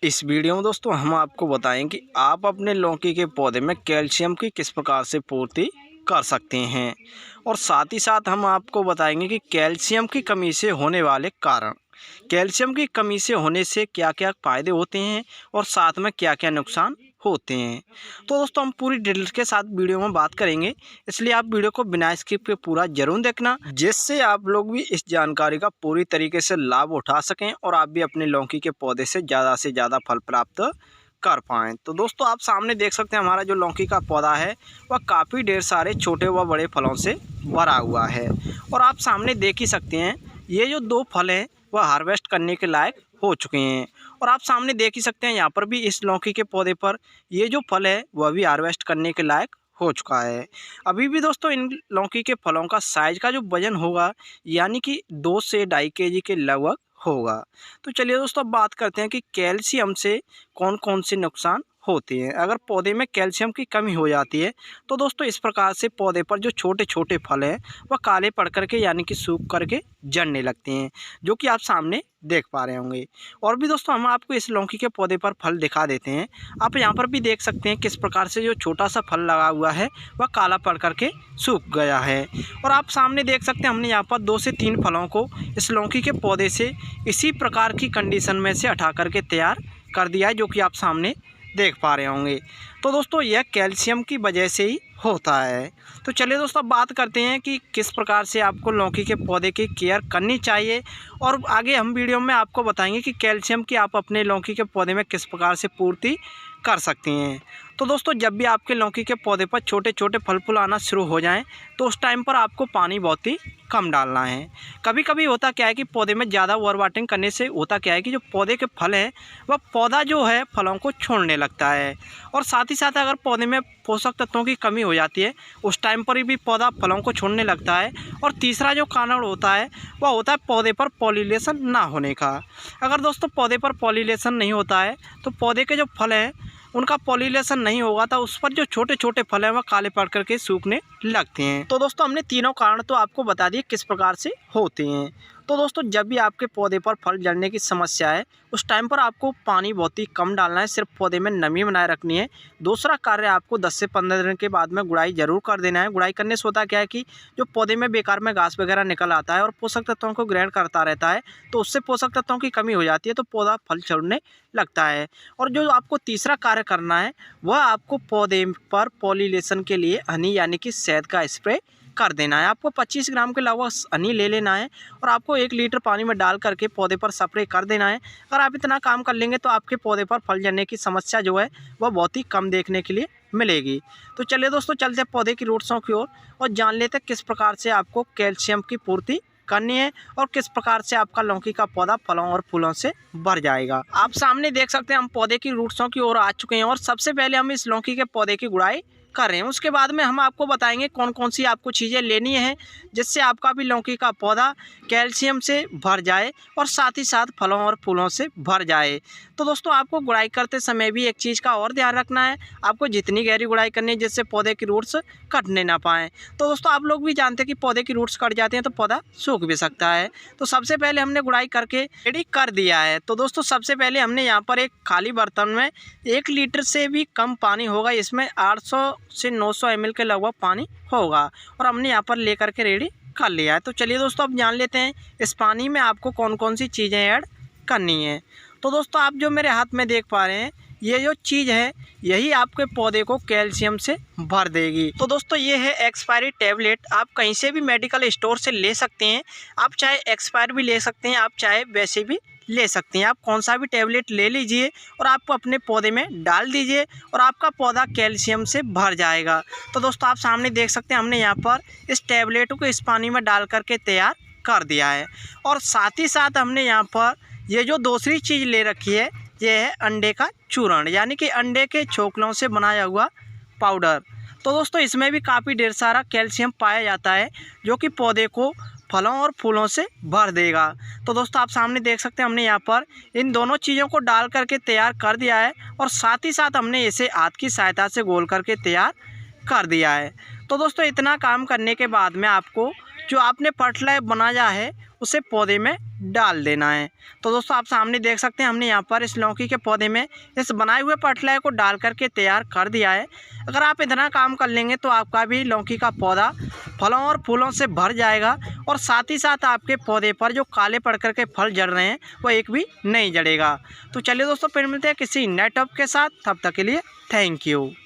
इस वीडियो में दोस्तों हम आपको बताएं कि आप अपने लौकी के पौधे में कैल्शियम की किस प्रकार से पूर्ति कर सकते हैं और साथ ही साथ हम आपको बताएंगे कि कैल्शियम की कमी से होने वाले कारण, कैल्शियम की कमी से होने से क्या क्या फ़ायदे होते हैं और साथ में क्या क्या नुकसान होते हैं। तो दोस्तों हम पूरी डिटेल के साथ वीडियो में बात करेंगे, इसलिए आप वीडियो को बिना स्किप के पूरा जरूर देखना, जिससे आप लोग भी इस जानकारी का पूरी तरीके से लाभ उठा सकें और आप भी अपने लौकी के पौधे से ज़्यादा फल प्राप्त कर पाएँ। तो दोस्तों आप सामने देख सकते हैं हमारा जो लौकी का पौधा है वह काफ़ी ढेर सारे छोटे व बड़े फलों से भरा हुआ है और आप सामने देख ही सकते हैं ये जो 2 फल हैं वह हार्वेस्ट करने के लायक हो चुके हैं और आप सामने देख ही सकते हैं यहाँ पर भी इस लौकी के पौधे पर ये जो फल है वह भी हार्वेस्ट करने के लायक हो चुका है। अभी भी दोस्तों इन लौकी के फलों का साइज का जो वजन होगा यानी कि 2 से 2.5 केजी के लगभग होगा। तो चलिए दोस्तों अब बात करते हैं कि कैल्शियम से कौन कौन से नुकसान होते हैं। अगर पौधे में कैल्शियम की कमी हो जाती है तो दोस्तों इस प्रकार से पौधे पर जो छोटे छोटे फल हैं वह काले पड़ करके यानी कि सूख करके झड़ने लगते हैं, जो कि आप सामने देख पा रहे होंगे। और भी दोस्तों हम आपको इस लौकी के पौधे पर फल दिखा देते हैं। आप यहाँ पर भी देख सकते हैं किस प्रकार से जो छोटा सा फल लगा हुआ है वह काला पड़ करके सूख गया है और आप सामने देख सकते हैं हमने यहाँ पर 2 से 3 फलों को इस लौकी के पौधे से इसी प्रकार की कंडीशन में से हटा करके तैयार कर दिया है, जो कि आप सामने देख पा रहे होंगे। तो दोस्तों यह कैल्शियम की वजह से ही होता है। तो चलिए दोस्तों अब बात करते हैं कि किस प्रकार से आपको लौकी के पौधे की केयर करनी चाहिए और आगे हम वीडियो में आपको बताएंगे कि कैल्शियम की आप अपने लौकी के पौधे में किस प्रकार से पूर्ति कर सकती हैं। तो दोस्तों जब भी आपके लौकी के पौधे पर छोटे छोटे फल फूल आना शुरू हो जाएं तो उस टाइम पर आपको पानी बहुत ही कम डालना है। कभी कभी होता क्या है कि पौधे में ज़्यादा ओवर वाटरिंग करने से होता क्या है कि जो पौधे के फल हैं वह पौधा जो है फलों को छोड़ने लगता है और साथ ही साथ अगर पौधे में पोषक तत्वों की कमी हो जाती है उस टाइम पर भी पौधा फलों को छोड़ने लगता है। और तीसरा जो कारण होता है वह होता है पौधे पर पॉलिनेशन ना होने का। अगर दोस्तों पौधे पर पॉलिनेशन नहीं होता है तो पौधे के जो फल हैं उनका पॉलिनेशन नहीं होगा तो उस पर जो छोटे छोटे फल हैं वह काले पड़ करके सूखने लगते हैं। तो दोस्तों हमने तीनों कारण तो आपको बता दिए किस प्रकार से होते हैं। तो दोस्तों जब भी आपके पौधे पर फल झड़ने की समस्या है उस टाइम पर आपको पानी बहुत ही कम डालना है, सिर्फ पौधे में नमी बनाए रखनी है। दूसरा कार्य आपको 10 से 15 दिन के बाद में गुड़ाई जरूर कर देना है। गुड़ाई करने से होता क्या है कि जो पौधे में बेकार में घास वगैरह निकल आता है और पोषक तत्वों को ग्रहण करता रहता है तो उससे पोषक तत्वों की कमी हो जाती है तो पौधा फल छोड़ने लगता है। और जो आपको तीसरा कार्य करना है वह आपको पौधे पर पॉलिनेशन के लिए हनी यानी कि शहद का स्प्रे कर देना है। आपको 25 ग्राम के लगभग हनी ले लेना है और आपको 1 लीटर पानी में डाल करके पौधे पर स्प्रे कर देना है। अगर आप इतना काम कर लेंगे तो आपके पौधे पर फल झड़ने की समस्या जो है वह बहुत ही कम देखने के लिए मिलेगी। तो चलिए दोस्तों चलते हैं पौधे की रूट्सों की ओर और जान लेते हैं किस प्रकार से आपको कैल्शियम की पूर्ति करनी है और किस प्रकार से आपका लौकी का पौधा फलों और फूलों से भर जाएगा। आप सामने देख सकते हैं हम पौधे की रूट्सों की ओर आ चुके हैं और सबसे पहले हम इस लौकी के पौधे की गुड़ाई कर रहे हैं। उसके बाद में हम आपको बताएंगे कौन कौन सी आपको चीज़ें लेनी हैं जिससे आपका भी लौकी का पौधा कैल्शियम से भर जाए और साथ ही साथ फलों और फूलों से भर जाए। तो दोस्तों आपको गुड़ाई करते समय भी एक चीज़ का और ध्यान रखना है, आपको जितनी गहरी गुड़ाई करनी है जिससे पौधे की रूट्स कटने ना पाएँ। तो दोस्तों आप लोग भी जानते हैं कि पौधे की रूट्स कट जाते हैं तो पौधा सूख भी सकता है। तो सबसे पहले हमने गुड़ाई करके रेडी कर दिया है। तो दोस्तों सबसे पहले हमने यहाँ पर एक खाली बर्तन में 1 लीटर से भी कम पानी होगा, इसमें 800 से 900 ml के लगभग पानी होगा और हमने यहाँ पर लेकर के रेडी कर लिया है। तो चलिए दोस्तों अब जान लेते हैं इस पानी में आपको कौन कौन सी चीज़ें ऐड करनी है। तो दोस्तों आप जो मेरे हाथ में देख पा रहे हैं ये जो चीज़ है यही आपके पौधे को कैल्शियम से भर देगी। तो दोस्तों ये है एक्सपायरी टैबलेट, आप कहीं से भी मेडिकल स्टोर से ले सकते हैं। आप चाहे एक्सपायर भी ले सकते हैं, आप चाहे वैसे भी ले सकते हैं। आप कौन सा भी टैबलेट ले लीजिए और आपको अपने पौधे में डाल दीजिए और आपका पौधा कैल्शियम से भर जाएगा। तो दोस्तों आप सामने देख सकते हैं हमने यहाँ पर इस टैबलेट को इस पानी में डाल करके तैयार कर दिया है और साथ ही साथ हमने यहाँ पर ये जो दूसरी चीज़ ले रखी है ये है अंडे का चूर्ण यानी कि अंडे के छोकलों से बनाया हुआ पाउडर। तो दोस्तों इसमें भी काफ़ी ढेर सारा कैल्शियम पाया जाता है जो कि पौधे को फलों और फूलों से भर देगा। तो दोस्तों आप सामने देख सकते हैं हमने यहाँ पर इन दोनों चीज़ों को डाल करके तैयार कर दिया है और साथ ही साथ हमने इसे हाथ की सहायता से गोल करके तैयार कर दिया है। तो दोस्तों इतना काम करने के बाद में आपको जो आपने फर्टिलाइजर बनाया है उसे पौधे में डाल देना है। तो दोस्तों आप सामने देख सकते हैं हमने यहाँ पर इस लौकी के पौधे में इस बनाए हुए फर्टिलाइजर को डाल करके तैयार कर दिया है। अगर आप इतना काम कर लेंगे तो आपका भी लौकी का पौधा फलों और फूलों से भर जाएगा और साथ ही साथ आपके पौधे पर जो काले पड़ कर के फल जड़ रहे हैं वो एक भी नहीं जड़ेगा। तो चलिए दोस्तों फिर मिलते हैं किसी नए टॉपिक के साथ, तब तक के लिए थैंक यू।